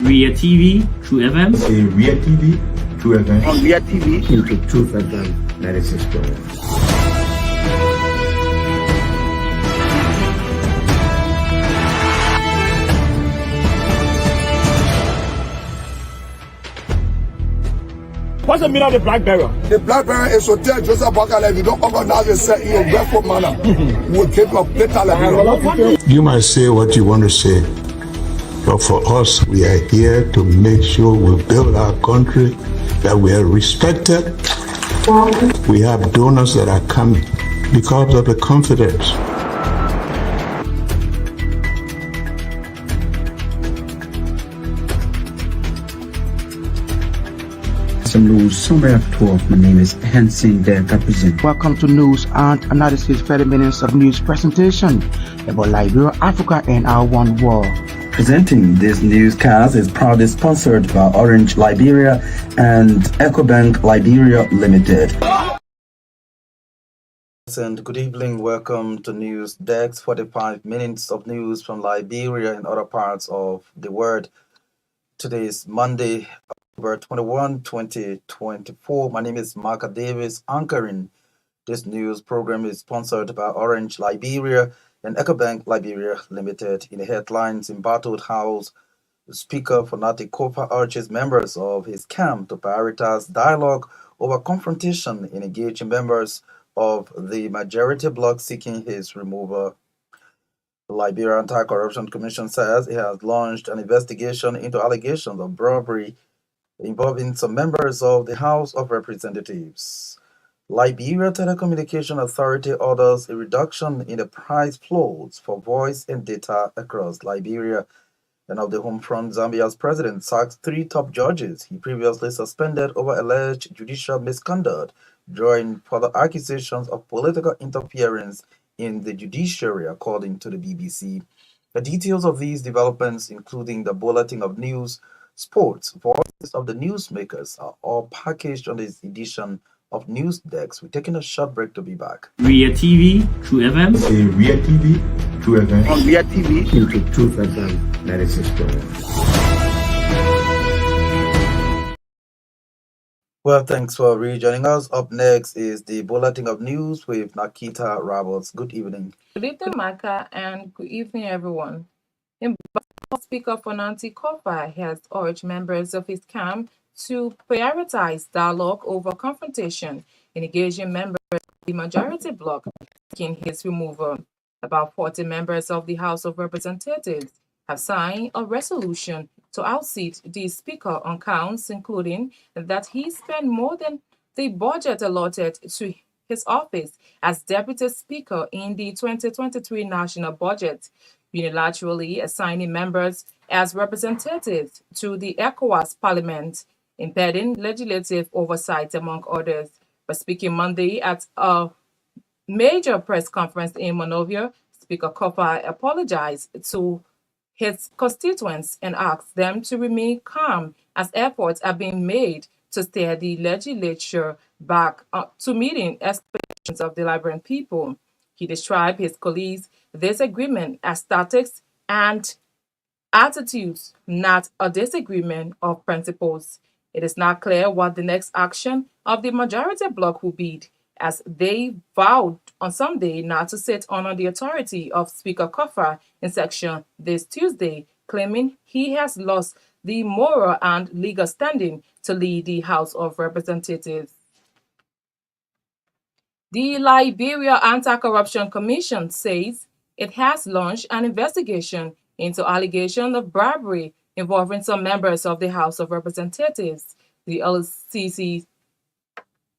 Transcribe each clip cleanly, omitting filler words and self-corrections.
Ria TV, True FM. Say Ria TV, True FM. On Ria TV, into True FM 96.1. what's the meaning of the black barrier? The black barrier is to tell Joseph Bakala if you don't organize yourself in a grateful manner, we'll keep your plate like You might say what you want to say, but for us, we are here to make sure we build our country, that we are respected. We have donors that are coming because of the confidence. Some news, summary of 12. My name is Hansen the represent. Welcome to News and Analysis 30 minutes of news presentation about Liberia, Africa, and our one world. Presenting this newscast is proudly sponsored by Orange Liberia and EcoBank Liberia Limited. And good evening, welcome to News Desk, 45 minutes of news from Liberia and other parts of the world. Today is Monday, October 21, 2024. My name is Marka Davis, anchoring. This news program is sponsored by Orange Liberia and EcoBank Liberia Limited. In the headlines, in Embattled House, Speaker Fonati Kopa urges members of his camp to prioritize dialogue over confrontation in engaging members of the majority bloc seeking his removal. The Liberia Anti-Corruption Commission says it has launched an investigation into allegations of bribery involving some members of the House of Representatives. Liberia Telecommunication Authority orders a reduction in the price floors for voice and data across Liberia. And of the Homefront, Zambia's president sacks 3 top judges he previously suspended over alleged judicial misconduct, drawing further accusations of political interference in the judiciary, according to the BBC. The details of these developments, including the bulletin of news, sports, voices of the newsmakers, are all packaged on this edition of News Desk. We're taking a short break to be back. Ria TV, True FM. Say Ria TV, True FM. On Ria TV, into True FM 96.1. Well, thanks for rejoining us. Up next is the bulletin of news with Nakita Roberts. Good evening. Good evening, Maka, and good evening, everyone. In Speaker Fonati Kopa has urged members of his camp to prioritize dialogue over confrontation in engaging members of the majority bloc seeking his removal. About 40 members of the House of Representatives have signed a resolution to outseat the Speaker on counts, including that he spent more than the budget allotted to his office as Deputy Speaker in the 2023 national budget, unilaterally assigning members as representatives to the ECOWAS Parliament, impeding legislative oversight, among others. But speaking Monday at a major press conference in Monrovia, Speaker Kopa apologized to his constituents and asked them to remain calm as efforts are being made to steer the legislature back to meeting expectations of the Liberian people. He described his colleagues' disagreement as tactics and attitudes, not a disagreement of principles. It is not clear what the next action of the majority bloc will be, as they vowed on Sunday not to sit under the authority of Speaker Kofa in section this Tuesday, claiming he has lost the moral and legal standing to lead the House of Representatives. The Liberia Anti-Corruption Commission says it has launched an investigation into allegations of bribery involving some members of the House of Representatives. The LCC's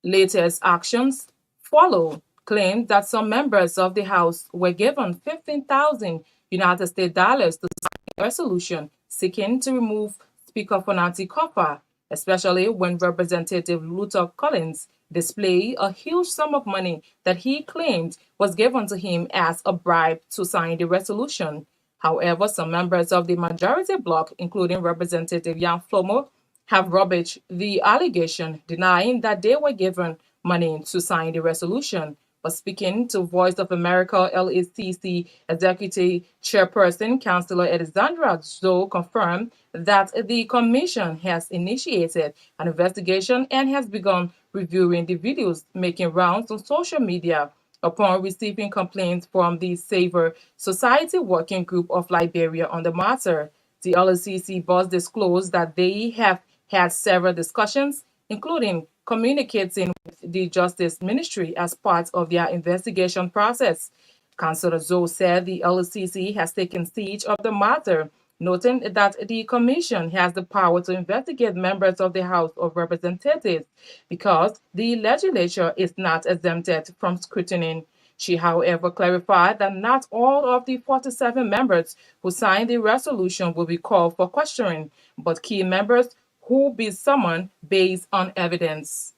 latest actions follow claims that some members of the House were given 15,000 United States dollars to sign a resolution seeking to remove Speaker Fonati Kopa, especially when Representative Luther Collins displayed a huge sum of money that he claimed was given to him as a bribe to sign the resolution. However, some members of the majority bloc, including Representative Jan Flomo, have rubbished the allegation, denying that they were given money to sign the resolution. But speaking to Voice of America LACC Executive Chairperson, Councillor Alexandra Zoe confirmed that the Commission has initiated an investigation and has begun reviewing the videos making rounds on social media upon receiving complaints from the Savor Society Working Group of Liberia on the matter. The LACC boss disclosed that they have had several discussions, including communicating with the Justice Ministry as part of their investigation process. Councillor Zoe said the LACC has taken siege of the matter, noting that the Commission has the power to investigate members of the House of Representatives because the legislature is not exempted from scrutiny. She, however, clarified that not all of the 47 members who signed the resolution will be called for questioning, but key members who will be summoned based on evidence.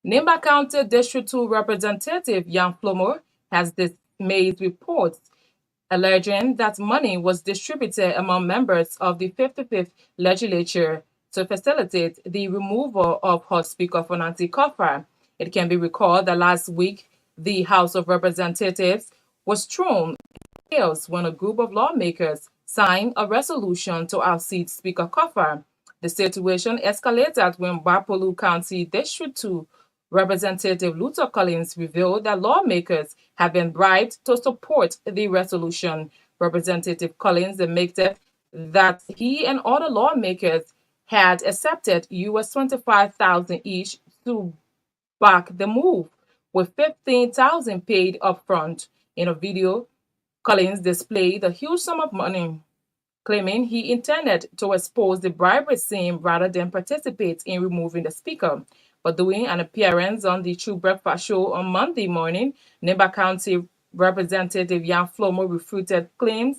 Nimba County District 2 Representative Jan Flomo has dismissed reports alleging that money was distributed among members of the 55th legislature to facilitate the removal of House Speaker Nancy Koffar. It can be recalled that last week, the House of Representatives was thrown in chaos when a group of lawmakers signed a resolution to ousted Speaker Koffar. The situation escalated when Bapolu County District 2 Representative Luther Collins revealed that lawmakers have been bribed to support the resolution. Representative Collins admitted that he and other lawmakers had accepted US $25,000 each to back the move, with $15,000 paid upfront. In a video, Collins displayed a huge sum of money, claiming he intended to expose the bribery scheme rather than participate in removing the speaker. But during an appearance on the True Breakfast Show on Monday morning, Nimba County Representative Jan Flomo refuted claims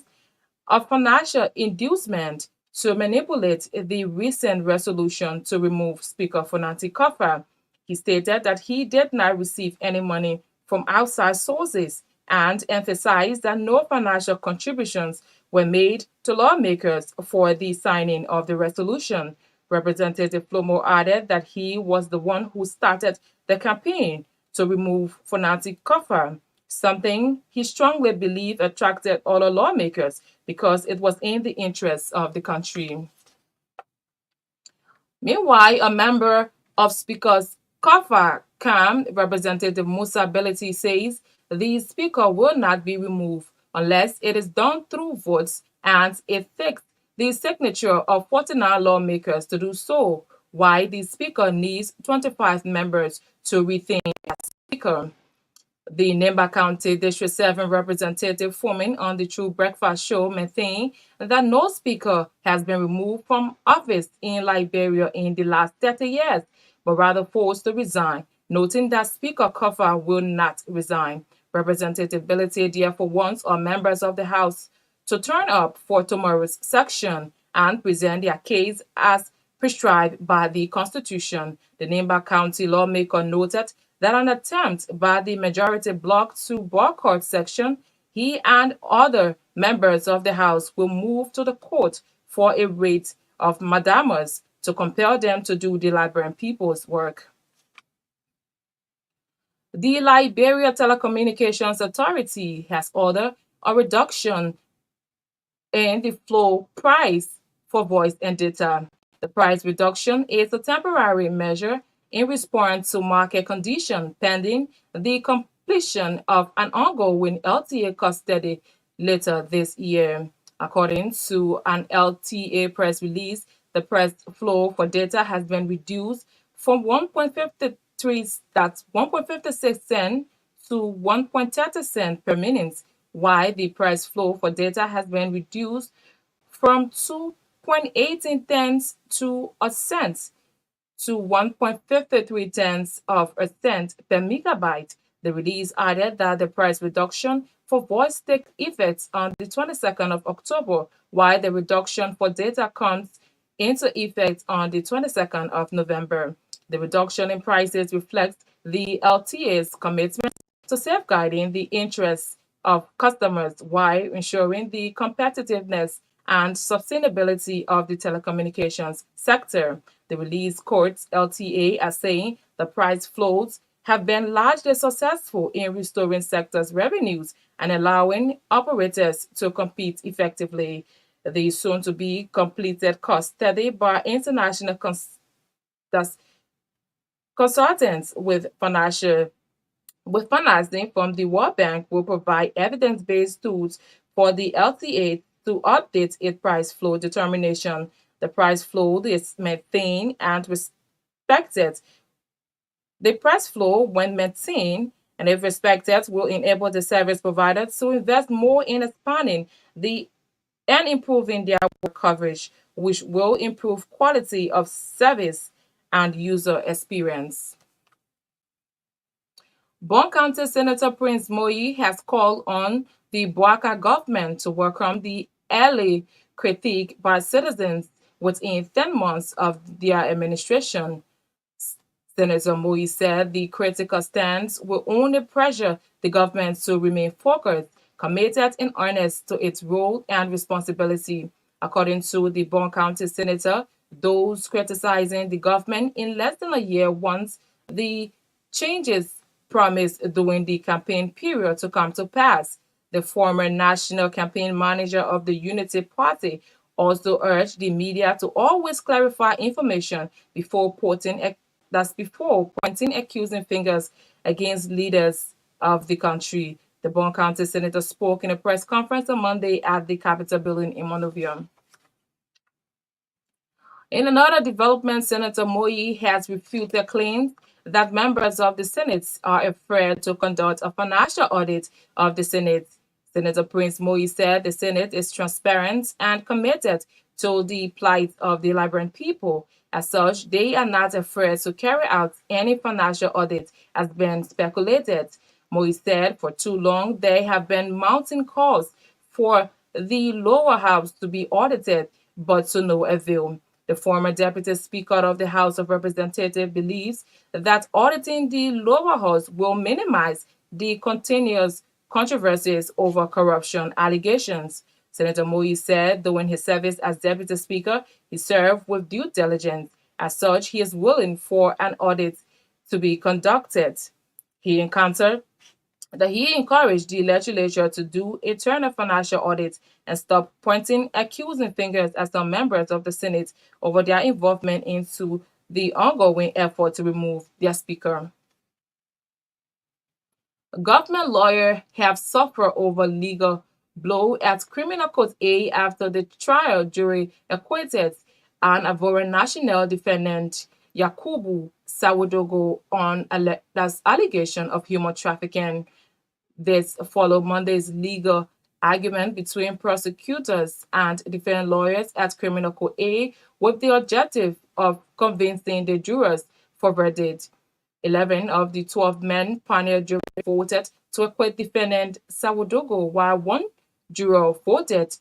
of financial inducement to manipulate the recent resolution to remove Speaker Nancy Koffar. He stated that he did not receive any money from outside sources and emphasized that no financial contributions were made to lawmakers for the signing of the resolution. Representative Flomo added that he was the one who started the campaign to remove Nancy Koffar, something he strongly believed attracted other lawmakers because it was in the interests of the country. Meanwhile, a member of Speaker's Koffar camp, Representative Musa Beliti, says the Speaker will not be removed unless it is done through votes, and it takes the signature of 49 lawmakers to do so, while the Speaker needs 25 members to retain as Speaker. The Nimba County District 7 representative forming on the True Breakfast Show maintained that no speaker has been removed from office in Liberia in the last 30 years, but rather forced to resign, noting that Speaker Koffar will not resign. Representative Beliti therefore wants all members of the House to turn up for tomorrow's section and present their case as prescribed by the Constitution. The Nimba County lawmaker noted that an attempt by the majority bloc to boycott section, he and other members of the House will move to the court for a writ of mandamus to compel them to do the Liberian people's work. The Liberia Telecommunications Authority has ordered a reduction in the floor price for voice and data. The price reduction is a temporary measure in response to market conditions pending the completion of an ongoing LTA cost study later this year. According to an LTA press release, the price floor for data has been reduced from 1.56 cents to 1.30 cents per minute, while the price floor for data has been reduced from 2.18 cents to a cent to 1.53 cents of a cent per megabyte. The release added that the price reduction for voice takes effect on the 22nd of October, while the reduction for data comes into effect on the 22nd of November. The reduction in prices reflects the LTA's commitment to safeguarding the interests of customers while ensuring the competitiveness and sustainability of the telecommunications sector. The release quotes LTA as saying the price floors have been largely successful in restoring sectors' revenues and allowing operators to compete effectively. The soon-to-be completed cost study by international consultants with financing from the World Bank will provide evidence-based tools for the LTA to update its price flow determination. The price flow is maintained and respected. The price flow, when maintained and if respected, will enable the service providers to invest more in expanding and improving their coverage, which will improve quality of service and user experience. Bon County Senator Prince Myean has called on the Boakai government to welcome the early critique by citizens within 10 months of their administration. Senator Myean said the critical stance will only pressure the government to remain focused, committed, and earnest to its role and responsibility. According to the Bon County Senator, those criticizing the government in less than a year want the changes promised during the campaign period to come to pass. The former national campaign manager of the Unity Party also urged the media to always clarify information before pointing accusing fingers against leaders of the country. The Bon County Senator spoke in a press conference on Monday at the Capitol building in Monrovia. In another development, Senator Myean has refuted claims that members of the Senate are afraid to conduct a financial audit of the Senate. Senator Prince Myean said the Senate is transparent and committed to the plight of the Liberian people. As such, they are not afraid to carry out any financial audit as been speculated. Myean said for too long there have been mounting calls for the lower house to be audited, but to no avail. The former Deputy Speaker of the House of Representatives believes that auditing the lower house will minimize the continuous controversies over corruption allegations. Senator Myean said during his service as Deputy Speaker, he served with due diligence. As such, he is willing for an audit to be conducted. He encouraged the legislature to do a thorough financial audit and stop pointing accusing fingers at some members of the Senate over their involvement into the ongoing effort to remove their speaker. Government lawyers have suffered over legal blow at Criminal Court A after the trial jury acquitted an Ivorian national defendant Yakubu Sawadogo on allegation of human trafficking. This followed Monday's legal argument between prosecutors and defense lawyers at Criminal Court A with the objective of convincing the jurors for verdict. 11 of the 12-men panel jury voted to acquit defendant Sawadogo, while one juror voted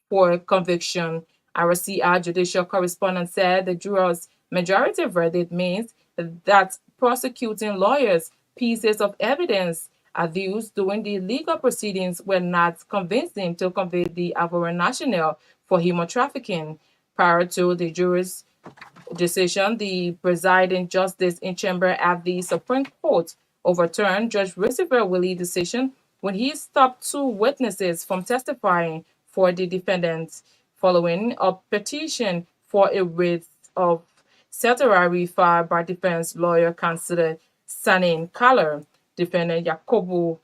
for conviction. RCR judicial correspondent said the jurors' majority verdict means that prosecuting lawyers' pieces of evidence adduced during the legal proceedings were not convincing to convict the Ivorian national for human trafficking. Prior to the jury's decision, the presiding justice in chamber at the Supreme Court overturned Judge Christopher Willie's decision when he stopped two witnesses from testifying for the defendants following a petition for a writ of certiorari filed by defense lawyer Counselor Sanin Kaler. Defendant Yakubu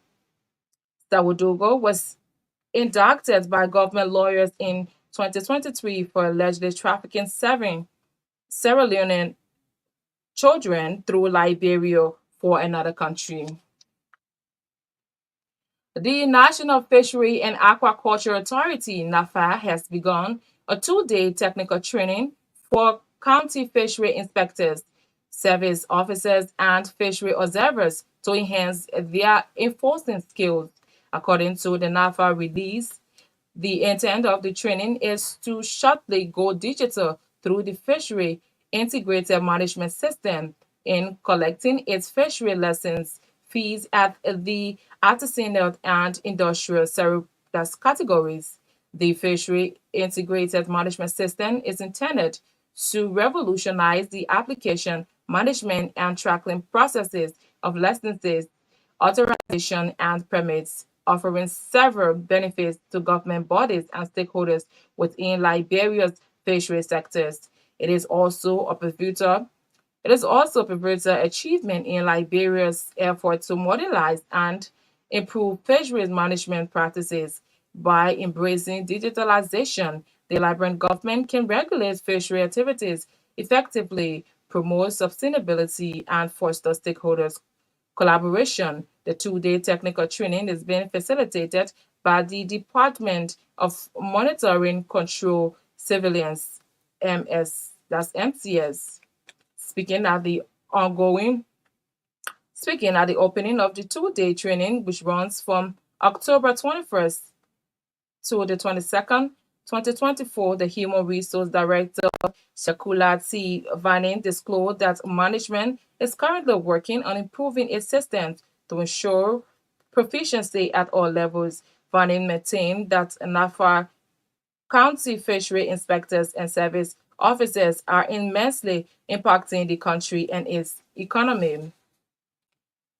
Sawadogo was indicted by government lawyers in 2023 for allegedly trafficking 7 Sierra Leonean children through Liberia for another country. The National Fishery and Aquaculture Authority, NAFA, has begun a 2-day technical training for county fishery inspectors, service officers, and fishery observers to enhance their enforcing skills. According to the NAFA release, the intent of the training is to shortly go digital through the fishery integrated management system in collecting its fishery lessons fees at the artisanal and industrial categories. The fishery integrated management system is intended to revolutionize the application, management, and tracking processes of licenses, authorization, and permits, offering several benefits to government bodies and stakeholders within Liberia's fishery sectors. It is also a pivotal achievement in Liberia's effort to modernize and improve fisheries management practices. By embracing digitalization, the Liberian government can regulate fishery activities effectively, promote sustainability, and foster stakeholders' collaboration. The two-day technical training is being facilitated by the Department of Monitoring Control Surveillance, MCS. Speaking at the opening of the two-day training, which runs from October 21st to the 22nd, 2024, the Human Resource Director, Shakula T. Vanin, disclosed that management is currently working on improving its systems to ensure proficiency at all levels. Vanin maintained that NAFA county fishery inspectors and service officers are immensely impacting the country and its economy.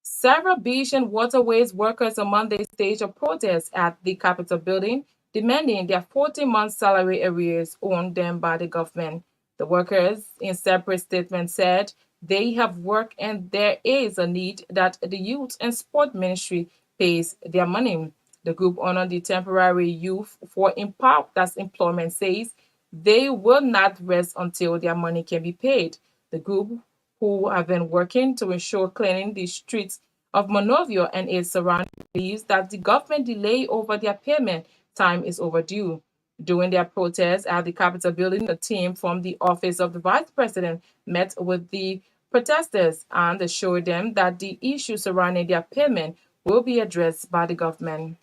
Several beach and waterways workers on Monday staged a protest at the Capitol building, demanding their 14-month salary arrears owed them by the government. The workers, in separate statements, said they have work and there is a need that the Youth and Sport Ministry pays their money. The group honored the temporary Youth for Employment says they will not rest until their money can be paid. The group, who have been working to ensure cleaning the streets of Monrovia and its surroundings, believes that the government delay over their payment time is overdue. During their protest at the Capitol building, a team from the Office of the Vice President met with the protesters and assured them that the issues surrounding their payment will be addressed by the government.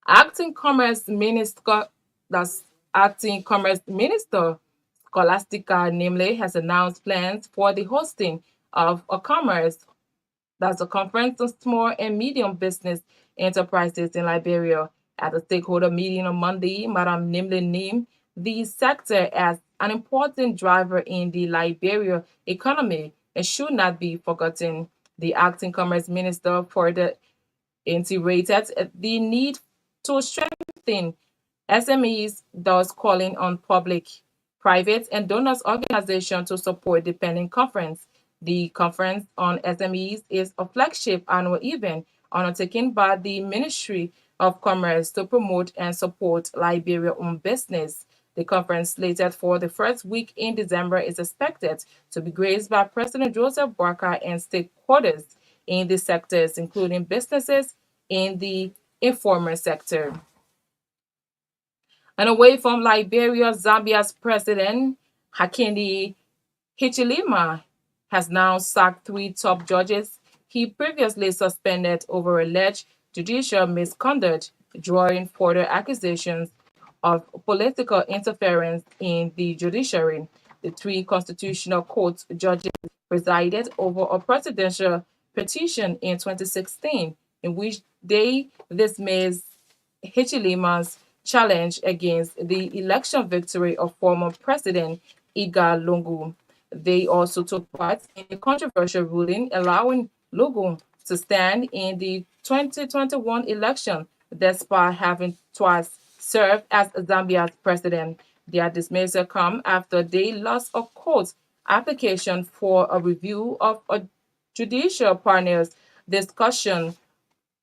Acting Commerce Minister Scholastica Nimle has announced plans for the hosting of a conference on small and medium business enterprises in Liberia. At a stakeholder meeting on Monday, Madam Nimle named the sector as an important driver in the Liberia economy and should not be forgotten. The acting Commerce Minister further reiterated the need to strengthen SMEs, thus calling on public, private, and donors organizations to support the pending conference. The Conference on SMEs is a flagship annual event undertaken by the Ministry of Commerce to promote and support Liberia-owned business. The conference, slated for the first week in December, is expected to be graced by President Joseph Boakai and stakeholders in the sectors, including businesses in the informal sector. And away from Liberia, Zambia's President Hakainde Hichilema has now sacked 3 top judges he previously suspended over alleged judicial misconduct, drawing further accusations of political interference in the judiciary. The 3 Constitutional Court judges presided over a presidential petition in 2016 in which they dismissed Hichilema's challenge against the election victory of former President Edgar Lungu. They also took part in a controversial ruling allowing Lungu to stand in the 2021 election despite having twice served as Zambia's president. Their dismissal comes after they lost a court application for a review of a judicial panel's discussion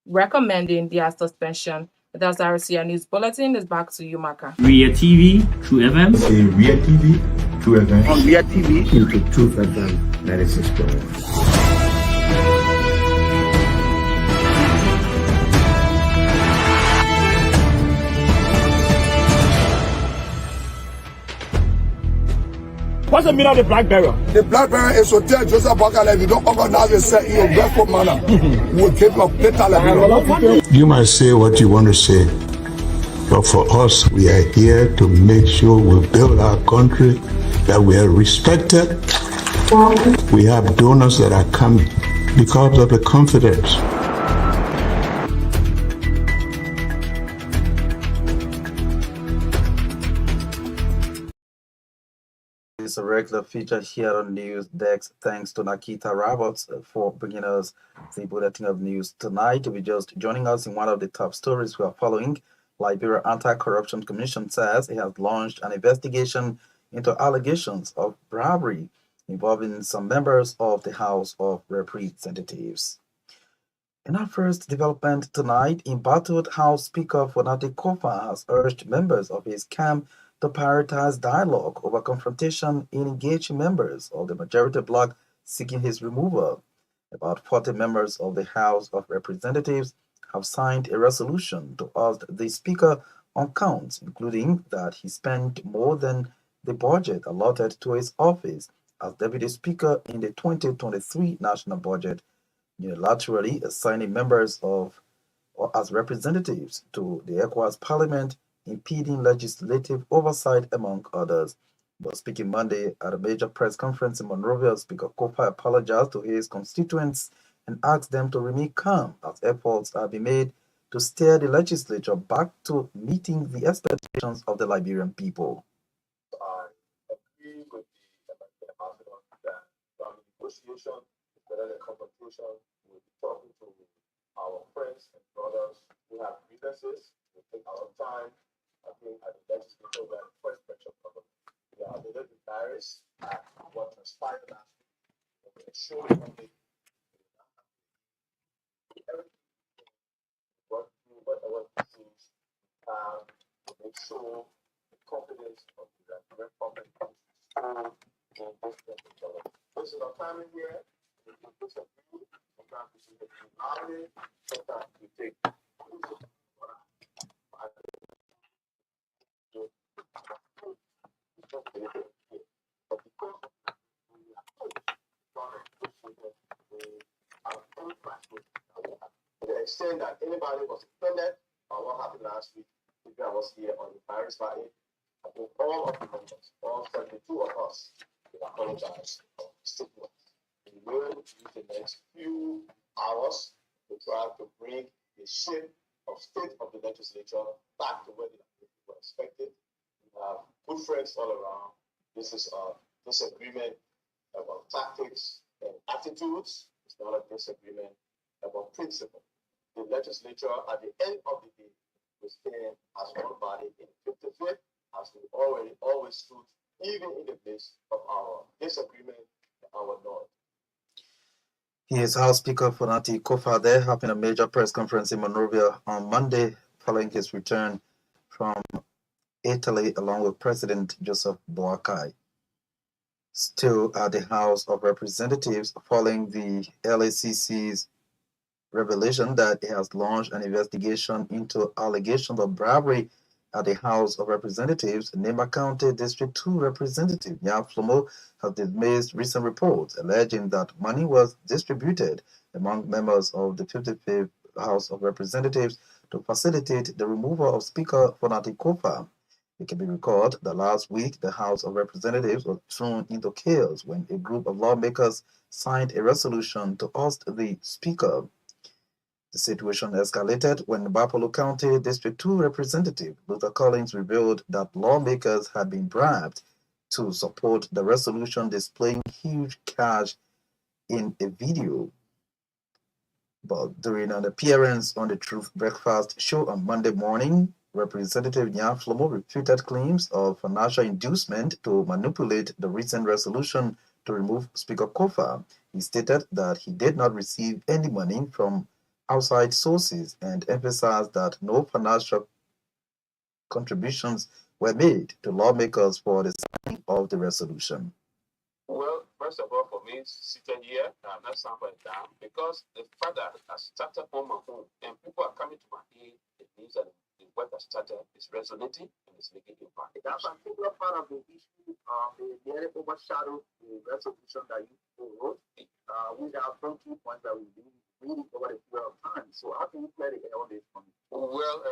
recommending their suspension. That's RCR News Bulletin. Is back to you, Maka. Ria TV, True FM. In Ria TV, True FM. On Ria TV. Into Truth FM 96.1. What's the meaning of the black barrier? The black barrier is to tell Joseph Boakai if you don't organize yourself in a respectful manner, we'll keep your data level. You might say what you want to say, but for us, we are here to make sure we build our country, that we are respected. We have donors that are coming because of the confidence It's a regular feature here on News Dex. Thanks to Nakita Roberts for bringing us the bulletin of news tonight. We're just joining us in one of the top stories we are following. Liberia Anti-Corruption Commission says it has launched an investigation into allegations of bribery involving some members of the House of Representatives. In our first development tonight, embattled House Speaker Fonate Kofa has urged members of his camp to prioritize dialogue over confrontation in engaging members of the majority bloc seeking his removal. About 40 members of the House of Representatives have signed a resolution to ask the Speaker on counts, including that he spent more than the budget allotted to his office as Deputy Speaker in the 2023 national budget, unilaterally assigning members of or as representatives to the ECOWAS Parliament, impeding legislative oversight, among others. But speaking Monday at a major press conference in Monrovia, Speaker Kofa apologized to his constituents and asked them to remain calm as efforts are being made to steer the legislature back to meeting the expectations of the Liberian people. I agree with the ambassador that negotiation is better than confrontation. We'll be talking to our friends and brothers who have grievances. We'll take our time. I think at the legislature, we are the first pressure problem. We are a little embarrassed at what transpired last week. We are showing something. What whatever issues to make sure the confidence of the Nigerian public comes to this is our time in here. Sometimes we see it loudly, sometimes we take to the extent that anybody was offended by what happened last week, if I was here or embarrassed by it, I think all of the members, all 72 of us, will apologize for statements. We will use the next few hours to try to bring the shape of state of the legislature back to where the were expected. We have good friends all around. This is a disagreement about tactics and attitudes. It's not a disagreement about principle. The legislature, at the end of the day, will stand as one body in 55th, as we always stood, even in the midst of our disagreement and our noise. He is House Speaker Fonate Kofa there, having a major press conference in Monrovia on Monday following his return from Italy along with President Joseph Boakai. Still at the House of Representatives, following the LACC's revelation that it has launched an investigation into allegations of bribery at the House of Representatives, Nema County District 2 Representative Myean has dismissed recent reports alleging that money was distributed among members of the 55th House of Representatives to facilitate the removal of Speaker Fonate Kofa. It can be recalled that last week the House of Representatives was thrown into chaos when a group of lawmakers signed a resolution to oust the Speaker. The situation escalated when Bapolo County District 2 Representative Luther Collins revealed that lawmakers had been bribed to support the resolution, displaying huge cash in a video. But during an appearance on the Truth Breakfast show on Monday morning, Representative Myean refuted claims of financial inducement to manipulate the recent resolution to remove Speaker Kofa. He stated that he did not receive any money from outside sources and emphasized that no financial contributions were made to lawmakers for the signing of the resolution. Well, first of all, for me, sitting here, I'm not somebody down because the fact that I started on my own and people are coming to my aid, it means that the work I started is resonating and it's making impact. That particular part of the issue, they overshadowed the resolution that you wrote. We have some key points that we've been reading over the period of time. So how can you play the air on this one? Well,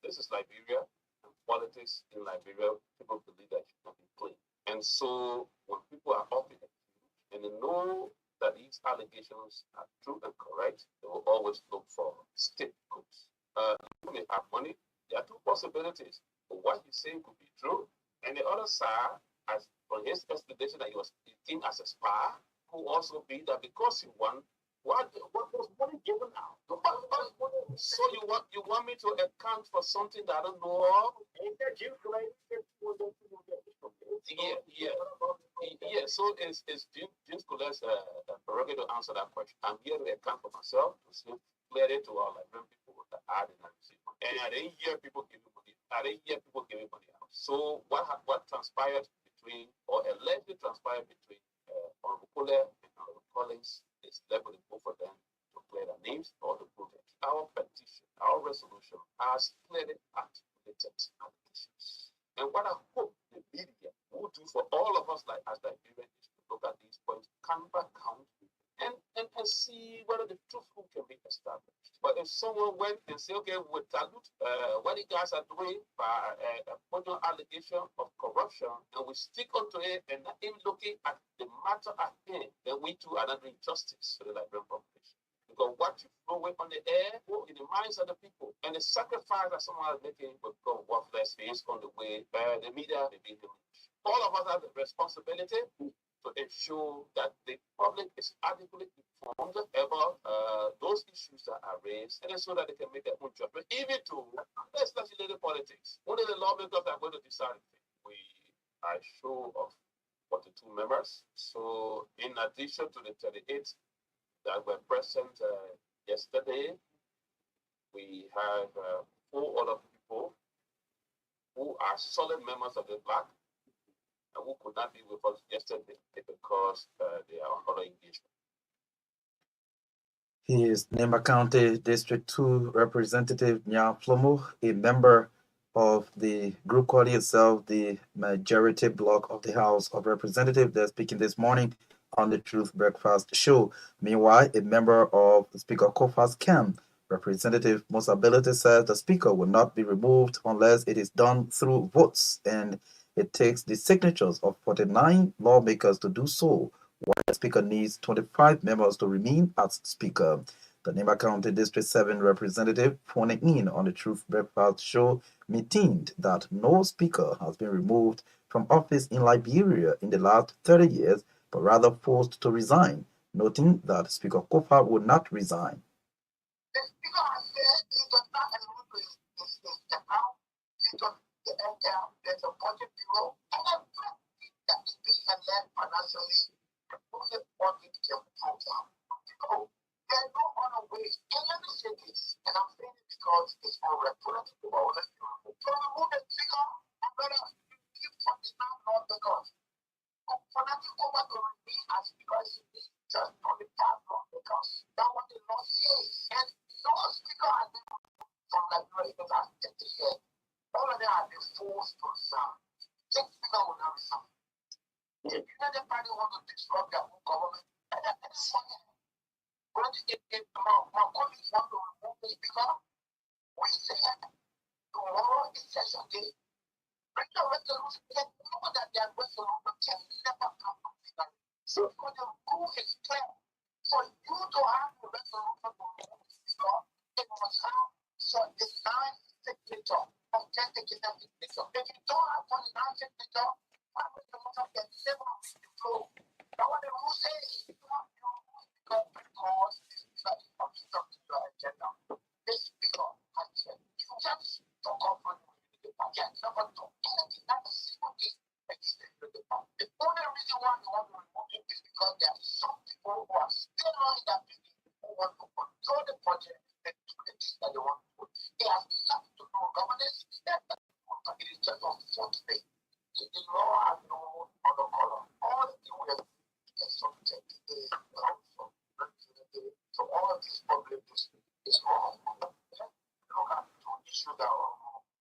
this is Liberia, and politics in Liberia, people believe that you can be played. And so when people are up in it and they know that these allegations are true and correct, they will always look for scapegoats. You may have money. There are two possibilities. What you say could be true, and the other side, as from his explanation that he was seen as a spy, could also be that because he won, what was money given out? So you want me to account for something that I don't know of? Yeah. So it's James Collette's prerogative to answer that question. I'm here to account for myself, to say clearly to all Liberian people that I did not receive money. And I didn't hear people giving money. I didn't hear people giving money out. So what transpired between, or allegedly transpired between Honorable Colette and Honorable Collins is left with both of them to clear their names or to prove it. Our petition, our resolution has clearly articulated allegations. And what I hope the media will do for all of us, like as Nigerians, is to look at these points, count and see whether the truth can be established. But if someone went and say, okay, we dilute what you guys are doing by putting an allegation of corruption, and we stick onto it and not even looking at the matter at hand, then we too are not doing justice to the Liberian population. Because what you throw away on the air, in the minds of the people, and the sacrifice that someone is making will become worthless based on the way the media may be doing. All of us have the responsibility to ensure that the public is adequately informed about those issues that are raised, and so that they can make their own judgment. Even to let's legislative politics, only the lawmakers are going to decide it. We are sure of 42 members. So in addition to the 38 that were present yesterday, we have 4 other people who are solid members of the BLAC and who could not be with us yesterday because they are on other engagement. He is Nema County District 2 Representative Nya Flomo, a member of the group calling itself the majority bloc of the House of Representatives. They're speaking this morning on the Truth Breakfast Show. Meanwhile, a member of the Speaker Kofa's camp, Representative Mosability, says the Speaker will not be removed unless it is done through votes, and it takes the signatures of 49 lawmakers to do so, while the Speaker needs 25 members to remain as Speaker. The Nema County District 7 representative, phoning in on the Truth Breakfast Show, maintained that no Speaker has been removed from office in Liberia in the last 30 years, but rather forced to resign, noting that Speaker Kofa would not resign. The Speaker has said he does not remove his account. He does the account. There's a budget bureau, and everything that is being led financially, only audit can prove that. So there's no other way. And let me say this, and I'm saying it because it's for political honest. To remove the Speaker, I better give 49 lawmakers. For that to go back to remain as Speaker, just 25 lawmakers. That's what the law says. And no Speaker has been from Liberia in the last 30 years. All of them have been forced to resign. Take Speaker will not resign. If United Party want to disrupt their own government, that's fine. But if my colleagues want to remove the Speaker, we say tomorrow is session day. Bring the resolution. They know that their resolution can never come from Speaker. So for the rule is clear. For you to have the resolution to remove the Speaker, it must have 49 signature, authenticated signature. If you don't have 49 signature, that resolution can never reach the floor. That's what the rule says. You have to remove the Speaker because this is not obstructing your agenda. This Speaker has said, you just talk off on the party and never talk anything. That's a single thing explained to the party. The only reason why you want to remove it is because there are some people who are still not in that building who want to control the project and do the things that they want to do. It has nothing to do with governance. It is just on fourth day. The law has no other color. All the things we have is subject to the council. So all of this public is wrong. Look at two issues that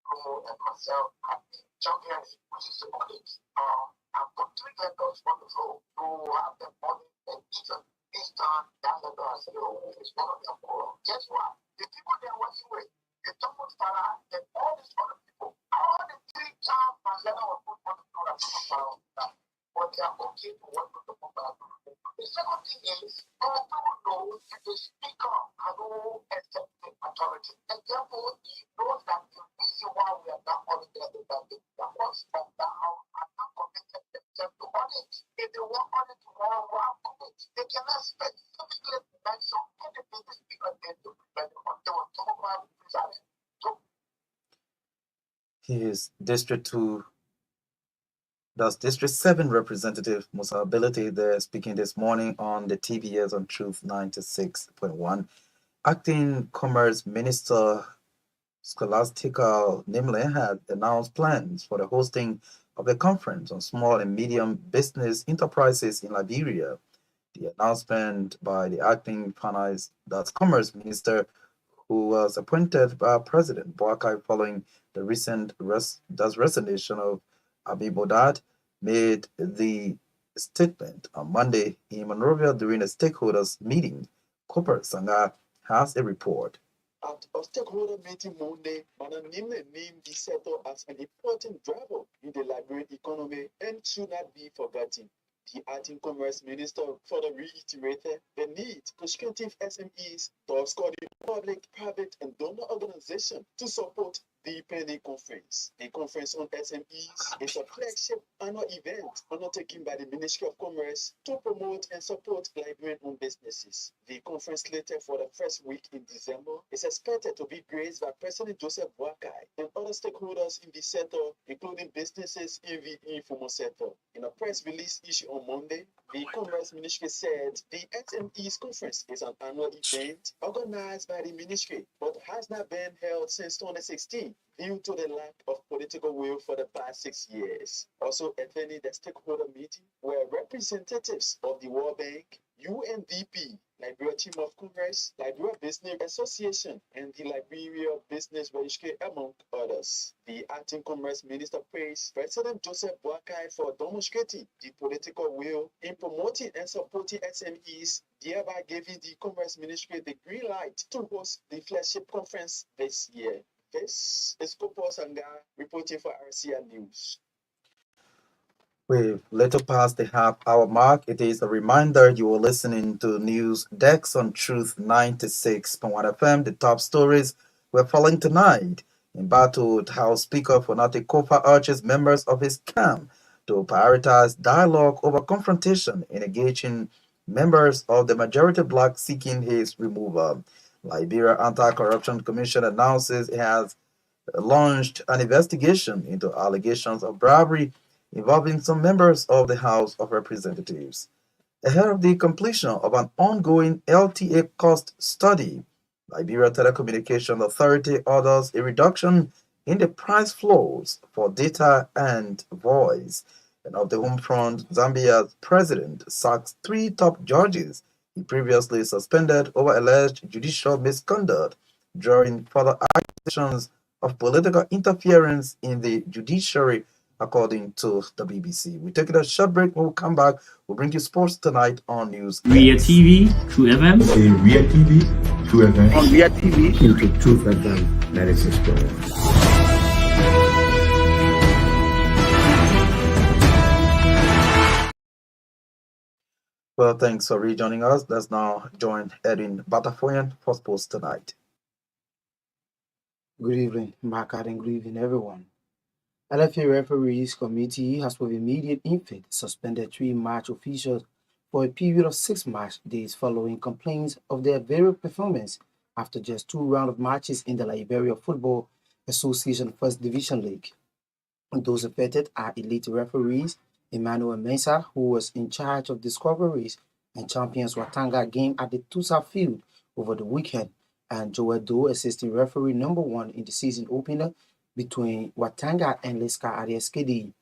Promo and myself have been championing, which is the audit. I've got 3 letters on the floor to have the audit and each time that letter has said, it's one of their forum. Guess what? The people they're working with, the Thomas Farah, and all these other people, all the 3 times my letter was put on the floor that Thomas Farah was done. But they are okay to work with the Thomas Farah. The second thing is, our people know that the Speaker has no executive authority. And therefore, he knows that the reason why we are not audited is that the ones from the House are not committed themselves to His District 2, that's District 7 Representative Musa Ability there speaking this morning on the TVS on Truth 96.1. Acting Commerce Minister Scholastica Nimle had announced plans for the hosting of a conference on small and medium business enterprises in Liberia. The announcement by the acting Commerce Minister, who was appointed by President Boakai following the recent resignation of Abibodad, made the statement on Monday in Monrovia during a stakeholders meeting. Cooper Sanga has a report. At a stakeholder meeting Monday, Madam Nimle named the sector as an important driver in the Liberian economy and should not be forgotten. The acting commerce minister further reiterated the need prospective SMEs to escort the public, private, and donor organizations to support the pending conference. The Conference on SMEs is a flagship annual event undertaken by the Ministry of Commerce to promote and support Liberian-owned businesses. The conference slated for the first week in December is expected to be graced by President Joseph Boakai and other stakeholders in the sector, including businesses in the informal sector. In a press release issued on Monday, the Commerce Ministry said the SMEs conference is an annual event organized by the ministry but has not been held since 2016 due to the lack of political will for the past 6 years. Also attending the stakeholder meeting were representatives of the World Bank, UNDP, Liberia Chamber of Commerce, Liberia Business Association, and the Liberia Business Registry, among others. The acting commerce minister praised President Joseph Boakai for demonstrating the political will in promoting and supporting SMEs, thereby giving the commerce ministry the green light to host the flagship conference this year. This is Kopo Sanga reporting for RCN News. We've little past the half-hour mark. It is a reminder you are listening to News Dex on Truth 96.1 FM. The top stories we're following tonight. Embattled House Speaker Fonate Kofa urges members of his camp to prioritize dialogue over confrontation in engaging members of the majority bloc seeking his removal. Liberia Anti-Corruption Commission announces it has launched an investigation into allegations of bribery involving some members of the House of Representatives. Ahead of the completion of an ongoing LTA cost study, Liberia Telecommunication Authority orders a reduction in the price floors for data and voice. And of the home front, Zambia's president sacks 3 top judges he previously suspended over alleged judicial misconduct during further accusations of political interference in the judiciary, according to the BBC. We take it a short break. When we come back, we'll bring you sports tonight on News. Ria TV, True FM. Say Ria TV, True FM. On Ria TV. Into Truth FM 96.1. Well, thanks for rejoining us. Let's now join Edwin Batafoyan for sports tonight. Good evening, Mark, and good evening, everyone. LFA Referees Committee has with immediate effect suspended 3 match officials for a period of 6 match days following complaints of their various performance after just 2 rounds of matches in the Liberia Football Association First Division League. Those affected are elite referees Emmanuel Mensah, who was in charge of Discoveries and Champions Watanga game at the Tusa Field over the weekend, and Joel Doe, assistant referee number 1 in the season opener between Watanga and Liska at the SKD.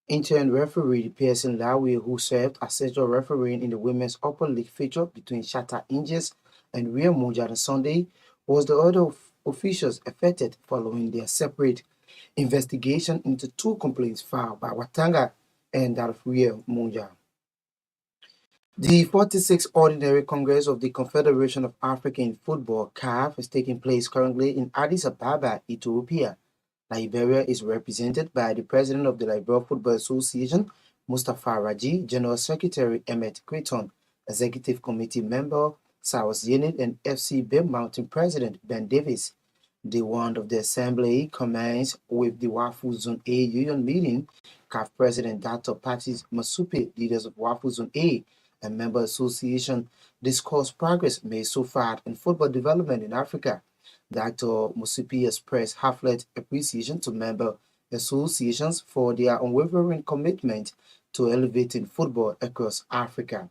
Interim referee Pearson Lawie, who served as central referee in the Women's Upper League feature between Shatta Angels and Real Moja on Sunday, was the other officials affected following their separate investigation into 2 complaints filed by Watanga and that of Real Moja. The 46th Ordinary Congress of the Confederation of African Football, CAF, is taking place currently in Addis Ababa, Ethiopia. Liberia is represented by the President of the Liberia Football Association, Mustafa Raji, General Secretary Emmett Creighton, Executive Committee Member Cyrus Yenit, and FC Big Mountain President Ben Davis. The one of the Assembly commenced with the Wafu Zone A Union meeting. CAF President Dr. Patrice Masupe, leaders of Wafu Zone A, and member association discussed progress made so far in football development in Africa. Dr. Musipi expressed heartfelt appreciation to member associations for their unwavering commitment to elevating football across Africa.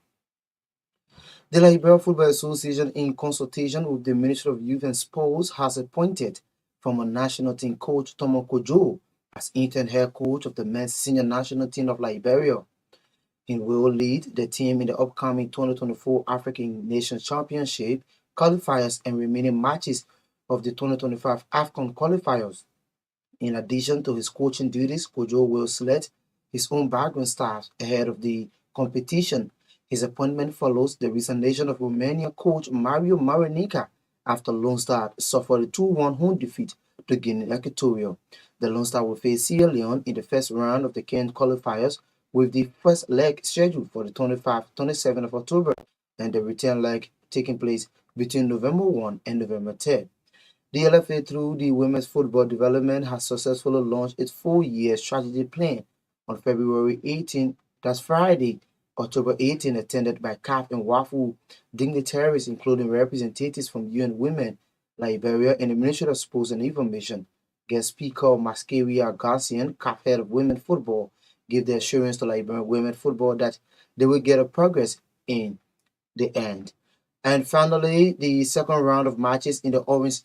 The Liberia Football Association, in consultation with the Ministry of Youth and Sports, has appointed former national team coach Tomo Kojo as interim head coach of the men's senior national team of Liberia. He will lead the team in the upcoming 2024 African Nations Championship qualifiers and remaining matches of the 2025 AFCON qualifiers. In addition to his coaching duties, Kojo will select his own background staff ahead of the competition. His appointment follows the resignation of Romanian coach Mario Marinica after Lone Star suffered a 2-1 home defeat to Guinea Equatorial. The Lone Star will face Sierra Leone in the first round of the CAN qualifiers, with the first leg scheduled for the 27th of October and the return leg taking place between November 1 and November 3rd. The LFA, through the Women's Football Development, has successfully launched its 4-year strategy plan on February 18, that's Friday, October 18, attended by CAF and WAFU dignitaries, including representatives from UN Women, Liberia, and the Ministry of Sports and Information. Guest speaker Mascaria Garcian, CAF head of women football, gave the assurance to Liberian women football that they will get a progress in the end. And finally, the second round of matches in the Orange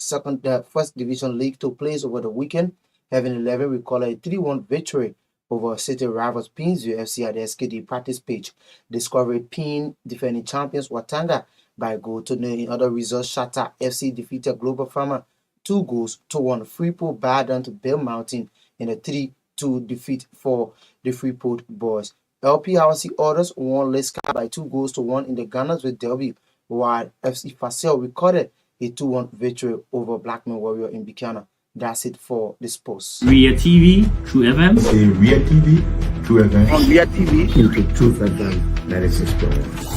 First Division League took place over the weekend. Heaven 11 recorded a 3-1 victory over city rivals Pinzu FC at the SKD practice pitch. Discovery pinned defending champions Watanga by a goal to nil. In other results, Shatta FC defeated Global Farmer 2-1. Freeport bowed down to Bell Mountain in a 3-2 defeat for the Freeport boys. LPRC Orders won Leska by 2-1 in the Gunners with Derby, while FC Facel recorded a 2-1 victory over Blackman Warrior in Buchanan. That's it for the sports. Ria TV, True FM. In Ria TV, True FM. On Ria TV. Into Truth FM 96.1.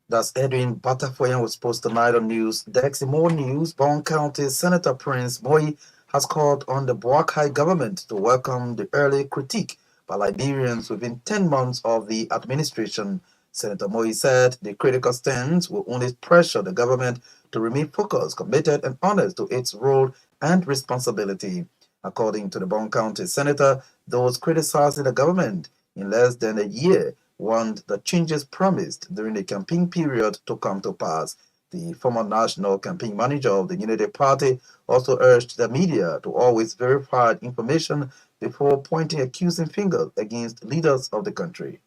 That's Edwin Batafoyan with Sports Tonight on News. Dex, in more news, Bon County Senator Prince Moi has called on the Boakai government to welcome the early critique by Liberians within 10 months of the administration. Senator Moi said the critical stance will only pressure the government to remain focused, committed, and honest to its role and responsibility. According to the Bon County Senator, those criticizing the government in less than a year want the changes promised during the campaign period to come to pass. The former national campaign manager of the Unity Party also urged the media to always verify information before pointing accusing fingers against leaders of the country.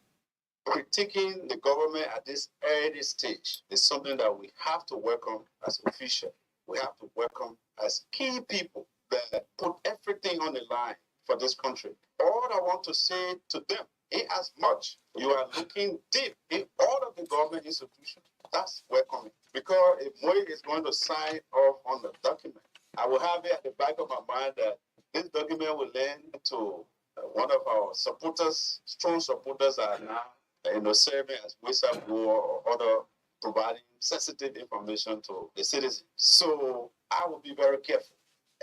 Critiquing the government at this early stage is something that we have to welcome as officials. We have to welcome as key people that put everything on the line for this country. All I want to say to them, in as much you are looking deep in all of the government institutions, that's welcoming. Because if Moi is going to sign off on the document, I will have it at the back of my mind that this document will lend to one of our supporters, strong supporters are now serving as whistleblower or other providing sensitive information to the citizens. So I will be very careful.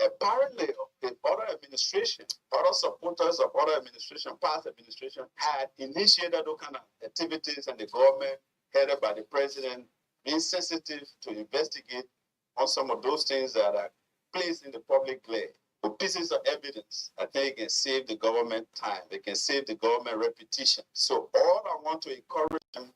Apparently, the other administration, other supporters of other administration, past administration, had initiated those kind of activities, and the government, headed by the president, being sensitive to investigate on some of those things that are placed in the public glare. With pieces of evidence, I think it can save the government time. It can save the government reputation. So all I want to encourage them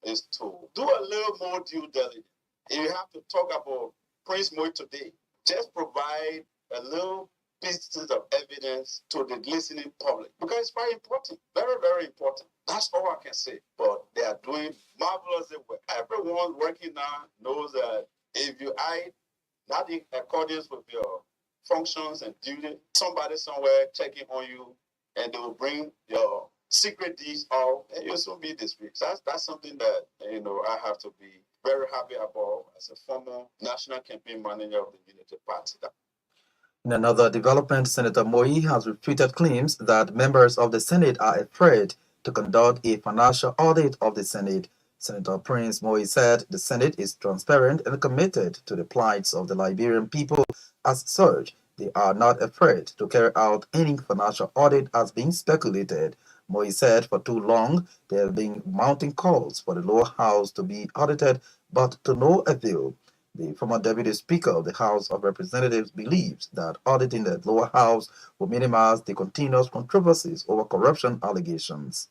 is to do a little more due diligence. If you have to talk about Prince Moi today, just provide a little pieces of evidence to the listening public, because it's very important, very, very important. That's all I can say. But they are doing marvelously well. Everyone working now knows that if you act not in accordance with your functions and duty, somebody somewhere checking on you, and they will bring your secret deeds out, and you'll soon be disgraced. That's something that I have to be very happy about as a former national campaign manager of the Unity Party. In another development, Senator Moi has refuted claims that members of the Senate are afraid to conduct a financial audit of the Senate. Senator Prince Moi said the Senate is transparent and committed to the plights of the Liberian people. As such, they are not afraid to carry out any financial audit as being speculated Moy said for too long there have been mounting calls for the lower house to be audited, but to no avail. The former Deputy Speaker of the House of Representatives believes that auditing the lower house will minimize the continuous controversies over corruption allegations.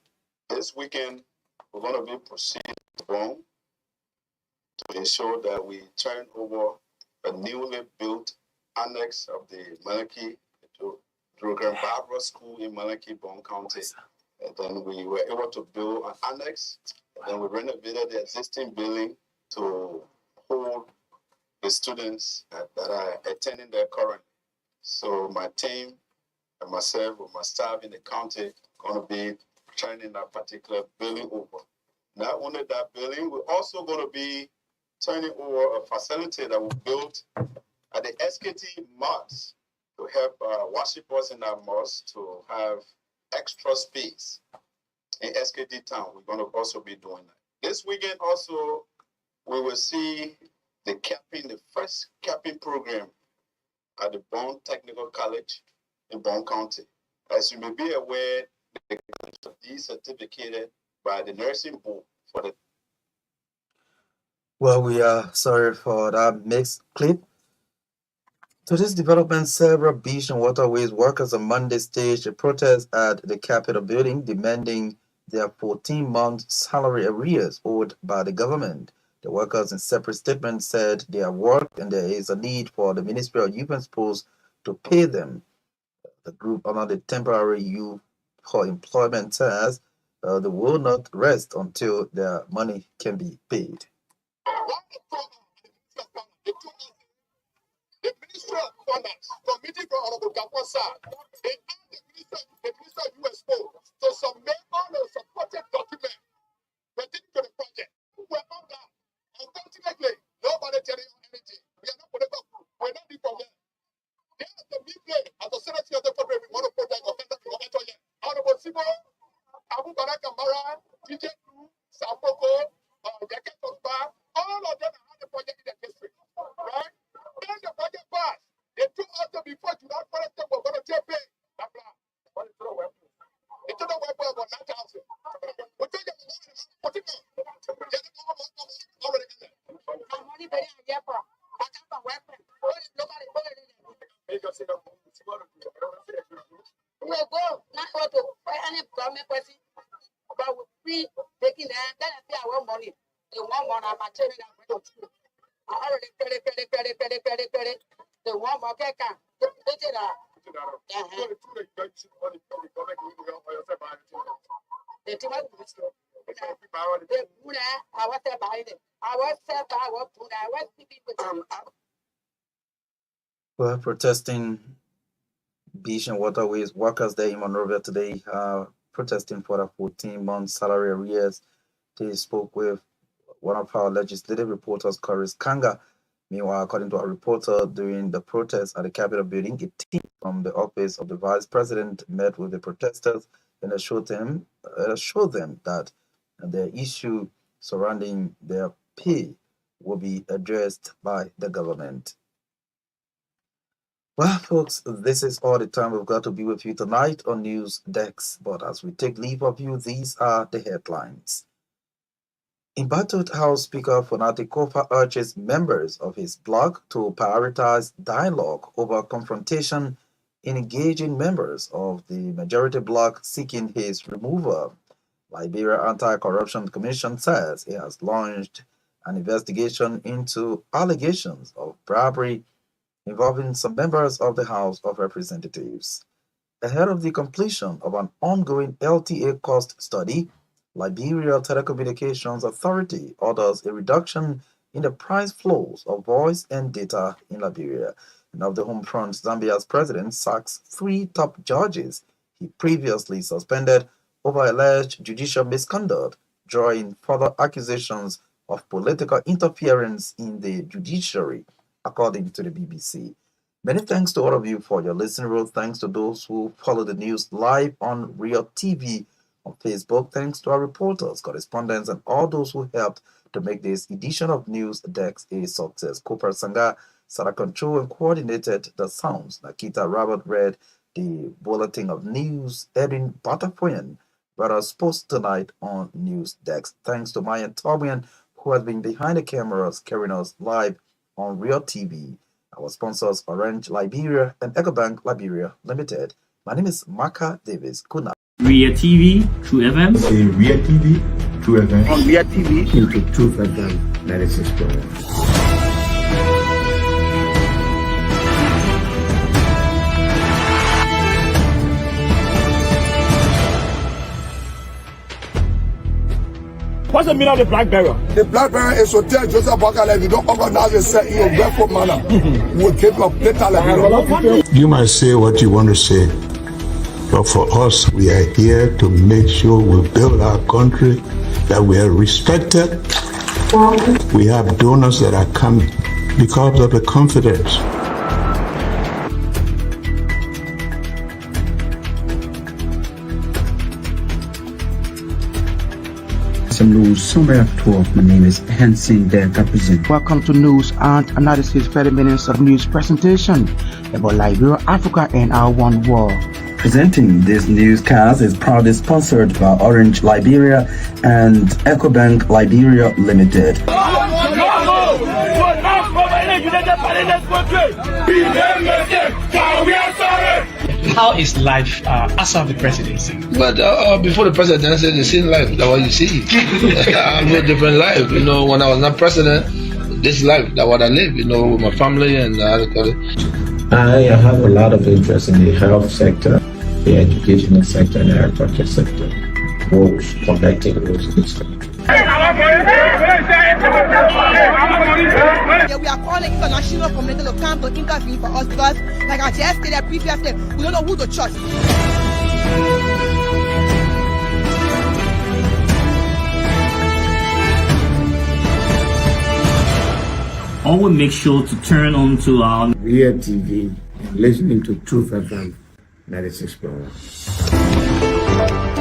This weekend, we're going to be proceeding to ensure that we turn over a newly built annex of the Malaki Program Barbara School in Malaki, Bone County. And then we were able to build an annex. And then we renovated the existing building to hold the students that are attending there currently. So my team and myself with my staff in the county are going to be turning that particular building over. Not only that building, we're also going to be turning over a facility that we built at the SKT Mosque to help worshipers in that mosque to have extra space in SKT town. We're going to also be doing that. This weekend also, we will see the first capping program at the Bone Technical College in Bone County. As you may be aware, the college is certificated by the nursing board for the. Well, we are sorry for that mixed clip. To this development, several beach and waterways workers on Monday staged a protest at the Capitol building demanding their 14-month salary arrears owed by the government. The workers in separate statements said they have worked and there is a need for the Ministry of Youth and Sports to pay them. The group under the Temporary Youth for Employment says they will not rest until their money can be paid. The Ministry of Finance, committee from Honorable Gakwasa, they asked the Minister of US to submit all the supported documents pertaining to the project. We're on that. Unfortunately, nobody telling you anything. We are not political. We're not the problem. There's the meeting as a Senate of the Federal we want to protect Honorable Sibo, Abu Barak Amara, DJ Sapoko, Jacket Tokba, all of them have the project in the district. Right? Then the budget passed. They took us to before July 1st, we're going to take pay. They took the weapon about 9,000. We took the Well, protesting beach and waterways workers there in Monrovia today, protesting for the 14-month salary arrears. They spoke with one of our legislative reporters, Coris Kanga. Meanwhile, according to our reporter, during the protest at the Capitol building, a team from the office of the vice president met with the protesters and assured them that the issue surrounding their pay will be addressed by the government. Well, folks, this is all the time we've got to be with you tonight on News Dex. But as we take leave of you, these are the headlines. Embattled House Speaker Fonate Kofa urges members of his bloc to prioritize dialogue over confrontation in engaging members of the majority bloc seeking his removal. Liberia Anti-Corruption Commission says it has launched an investigation into allegations of bribery involving some members of the House of Representatives. Ahead of the completion of an ongoing LTA cost study, Liberia Telecommunications Authority orders a reduction in the price flows of voice and data in Liberia. And of the home front, Zambia's president sacks 3 top judges he previously suspended over alleged judicial misconduct, drawing further accusations of political interference in the judiciary, according to the BBC. Many thanks to all of you for your listening role. Thanks to those who follow the news live on Real TV on Facebook. Thanks to our reporters, correspondents, and all those who helped to make this edition of News Dex a success. Cooper Sanga, Sarah Control, and coordinated the sounds. Nakita Robert read the bulletin of news. Edwin Batafoyan were exposed tonight on News Desk. Thanks to Myean Torgbean, who has been behind the cameras carrying us live on Real TV. Our sponsors, Orange Liberia and EcoBank Liberia Limited. My name is Maka Davis. Good night. Ria TV, True FM. Say Ria TV, True FM. On Myean TV. Into Truth FM 96.1. What's the meaning of the black barrier? The black barrier is to tell Joseph Bakala, if you don't organize yourself in a respectful manner, we'll keep your plata like You might say what you want to say, but for us, we are here to make sure we build our country, that we are respected. We have donors that are coming because of the confidence. News Summary of 12. My name is Hansen the represent. Welcome to News and Analysis 30 minutes of news presentation about Liberia, Africa, and our one world. Presenting this newscast is proudly sponsored by Orange Liberia and EcoBank Liberia Limited. How is life after the presidency? But before the presidency, the same life, that's what you see. I live a different life. You know, when I was not president, this life, that's what I live, you know, with my family and I have a lot of interest in the health sector, the educational sector, and the agriculture sector. Roads, connecting roads in this country. We are calling international community to come to intervene for us because, like I just stated previously, we don't know who to trust. Always make sure to turn on to our Ria TV and listening to Truth FM 96.1.